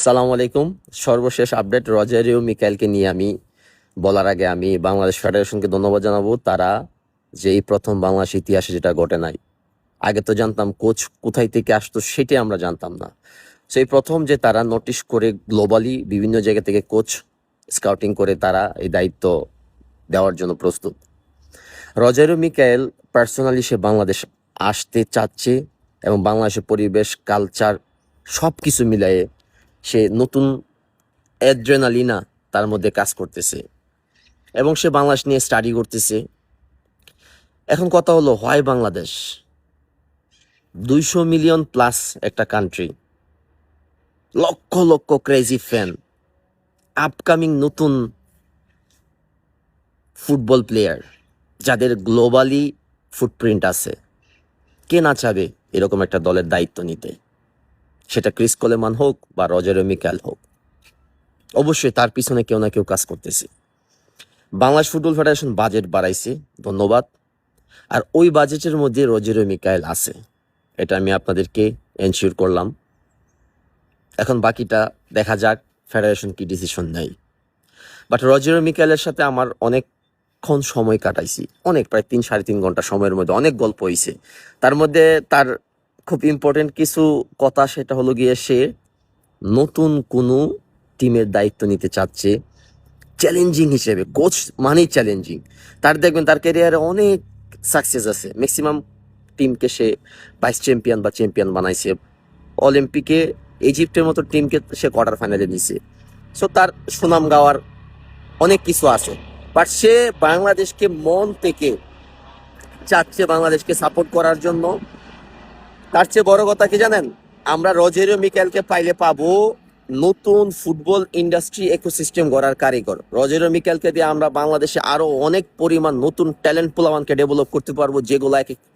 সালাম আলাইকুম। সর্বশেষ আপডেট রজারিও মিকাইলকে নিয়ে আমি বলার আগে আমি বাংলাদেশ ফেডারেশনকে ধন্যবাদ জানাবো। তারা যে এই প্রথম বাংলাদেশ ইতিহাসে যেটা ঘটে নাই, আগে তো জানতাম কোচ কোথায় থেকে আসতো সেটাই আমরা জানতাম না। সেই প্রথম যে তারা নোটিশ করে গ্লোবালি বিভিন্ন জায়গা থেকে কোচ স্কাউটিং করে তারা এই দায়িত্ব দেওয়ার জন্য প্রস্তুত। রজারিও মিকাইল পার্সোনালি সে বাংলাদেশ আসতে চাচ্ছে এবং বাংলাদেশের পরিবেশ, কালচার সব কিছু মিলিয়ে সে নতুন অ্যাড্রেনালিনা তার মধ্যে কাজ করতেছে এবং সে বাংলাদেশ নিয়ে স্টাডি করতেছে। এখন কথা হলো, হয় বাংলাদেশ 200 মিলিয়ন প্লাস একটা country, lakh lakh crazy fan, upcoming নতুন ফুটবল প্লেয়ার যাদের গ্লোবালি ফুটপ্রিন্ট আছে, কে না চাবে এরকম একটা দলের দায়িত্ব নিতে? সেটা ক্রিস কোলেমান হোক বা রজারিও মিকাইল হোক, অবশ্যই তার পিছনে কেউ না কেউ কাজ করতেছে। বাংলাদেশ ফুটবল ফেডারেশন বাজেট বাড়াইছে, ধন্যবাদ। আর ওই বাজেটের মধ্যে রজারিও মিকাইল আছে, এটা আমি আপনাদেরকে এনশিওর করলাম। এখন বাকিটা দেখা যাক ফেডারেশন কি ডিসিশন নেয়। বাট রজারিও মিকাইলের সাথে আমার অনেকক্ষণ সময় কাটাইছি, প্রায় 3-3.5 ঘন্টা সময়ের মধ্যে অনেক গল্প হয়েছে। তার মধ্যে তার খুব ইম্পর্টেন্ট কিছু কথা, সেটা হলো গিয়ে সে নতুন কোনো টিমের দায়িত্ব নিতে চাচ্ছে চ্যালেঞ্জিং হিসেবে। কোচ মানেই চ্যালেঞ্জিং। তার দেখবেন তার ক্যারিয়ারে অনেক সাকসেস আছে, ম্যাক্সিমাম টিমকে সে ভাইস চ্যাম্পিয়ন বা চ্যাম্পিয়ন বানাইছে। অলিম্পিকে ইজিপ্টের মতো টিমকে সে কোয়ার্টার ফাইনালে নিছে। সো তার সুনাম গাওয়ার অনেক কিছু আছে। বাট সে বাংলাদেশকে মন থেকে চাচ্ছে বাংলাদেশকে সাপোর্ট করার জন্য। তার চেয়ে বড় কথা কি জানেন? আমরা রজারিও মিকাইলকে পাইলে পাবো নতুন ফুটবল ইন্ডাস্ট্রি ইকোসিস্টেম গড়ার কারিগর। রজারিও মিকাইলকে দিয়ে আমরা বাংলাদেশে আরো অনেক পরিমাণ নতুন ট্যালেন্ট পোলাওয়ানকে ডেভেলপ করতে পারবো, যেগুলো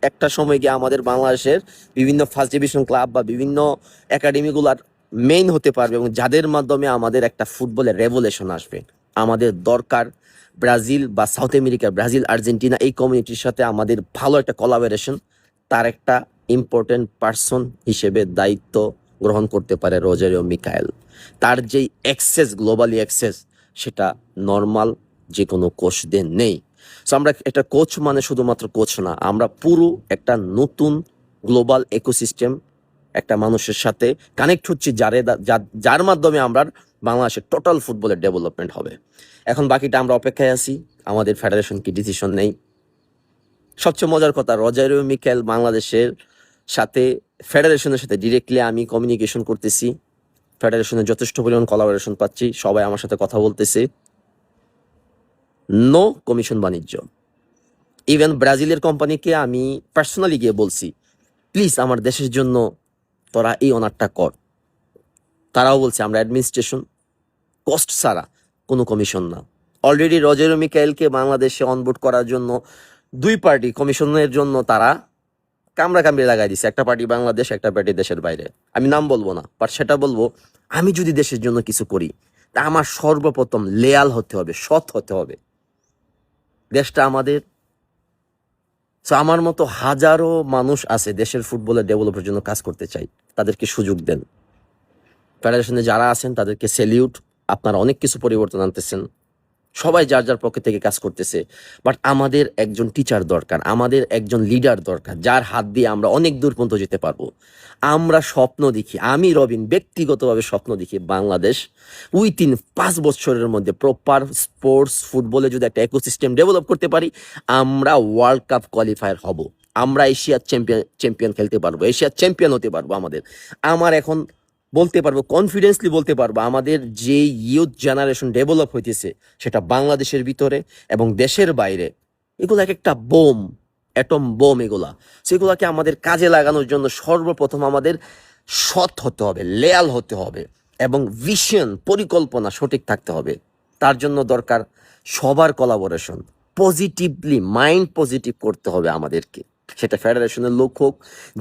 একটা সময় গিয়ে আমাদের বাংলাদেশের বিভিন্ন ফার্স্ট ডিভিশন ক্লাব বা বিভিন্ন একাডেমিগুলার মেইন হতে পারবে এবং যাদের মাধ্যমে আমাদের একটা ফুটবলের রেভলিউশন আসবে। আমাদের দরকার ব্রাজিল বা সাউথ আমেরিকা, ব্রাজিল, আর্জেন্টিনা এই কমিউনিটির সাথে আমাদের ভালো একটা কোলাবোরেশন। তার একটা ইম্পর্টেন্ট পার্সন হিসেবে দায়িত্ব গ্রহণ করতে পারে রজারিও মিকাইল। তার যেই অ্যাক্সেস, গ্লোবালি অ্যাক্সেস, সেটা নর্মাল যে কোনো কোচদের নেই। সো আমরা একটা কোচ মানে শুধুমাত্র কোচ না, আমরা পুরো একটা নতুন গ্লোবাল ইকোসিস্টেম একটা মানুষের সাথে কানেক্ট হচ্ছি, যার মাধ্যমে আমরা বাংলাদেশের টোটাল ফুটবলের ডেভেলপমেন্ট হবে। এখন বাকিটা আমরা অপেক্ষায় আছি, আমাদের ফেডারেশন কি ডিসিশন নেই। সবচেয়ে মজার কথা, রজারিও মিকাইল বাংলাদেশের সাথে, ফেডারেশনের সাথে ডিরেক্টলি আমি কমিউনিকেশন করতেছি, ফেডারেশনের যথেষ্ট পরিমাণ কোলাবোরেশন পাচ্ছি, সবাই আমার সাথে কথা বলতেছে। নো কমিশন বাণিজ্য। ইভেন ব্রাজিলের কোম্পানিকে আমি পার্সোনালি গিয়ে বলছি, প্লিজ আমার দেশের জন্য তোরা এই অনারটা কর। তারাও বলছে আমরা অ্যাডমিনিস্ট্রেশন কস্ট ছাড়া, কোনো কমিশন না। অলরেডি রজারিও মিকাইলকে বাংলাদেশে অনবোর্ড করার জন্য দুই পার্টি কমিশনের জন্য তারা কামড়ি লাগাই দিছে। একটা পার্টি বাংলাদেশ, একটা পার্টি দেশের বাইরে। আমি নাম বলবো না, বাট সেটা বলবো, আমি যদি দেশের জন্য কিছু করি তা আমার সর্বপ্রথম লেয়াল হতে হবে, সৎ হতে হবে। দেশটা আমাদের। সো আমার মতো হাজারো মানুষ আছে দেশের ফুটবলের ডেভেলপের জন্য কাজ করতে চাই, তাদেরকে সুযোগ দেন। ফেডারেশনে যারা আছেন তাদেরকে স্যালিউট, আপনারা অনেক কিছু পরিবর্তন আনতেছেন, সবাই যার যার পক্ষে থেকে কাজ করতেছে। বাট আমাদের একজন টিচার দরকার, আমাদের একজন লিডার দরকার, যার হাত দিয়ে আমরা অনেক দূর পর্যন্ত যেতে পারবো। আমরা স্বপ্ন দেখি, আমি রবিন ব্যক্তিগতভাবে স্বপ্ন দেখি, বাংলাদেশ উইথিন 5 বছরের মধ্যে প্রপার স্পোর্টস ফুটবলে যদি একটা ইকোসিস্টেম ডেভেলপ করতে পারি, আমরা ওয়ার্ল্ড কাপ কোয়ালিফায়ার হব, আমরা এশিয়ার চ্যাম্পিয়ন খেলতে পারবো, এশিয়ার চ্যাম্পিয়ন হতে পারবো। আমার এখন বলতে পারবো, কনফিডেন্সলি বলতে পারবো, আমাদের যে ইউথ জেনারেশন ডেভেলপ হইতেছে সেটা বাংলাদেশের ভিতরে এবং দেশের বাইরে, এগুলো এক একটা বোম, অ্যাটম বোম এগুলা। সেগুলাকে আমাদের কাজে লাগানোর জন্য সর্বপ্রথম আমাদের সৎ হতে হবে, লেয়াল হতে হবে এবং ভিশন, পরিকল্পনা সঠিক থাকতে হবে। তার জন্য দরকার সবার কোলাবোরেশন, পজিটিভলি মাইন্ড পজিটিভ করতে হবে আমাদেরকে। সেটা ফেডারেশনের লোক হোক,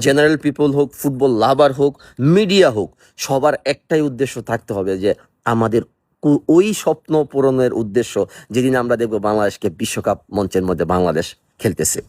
জেনারেল পিপল হোক, ফুটবল লাভার হোক, মিডিয়া হোক, সবার একটাই উদ্দেশ্য থাকতে হবে যে আমাদের ওই স্বপ্ন পূরণের উদ্দেশ্য, যেদিন আমরা দেখবো বাংলাদেশকে বিশ্বকাপ মঞ্চের মধ্যে বাংলাদেশ খেলতেছে।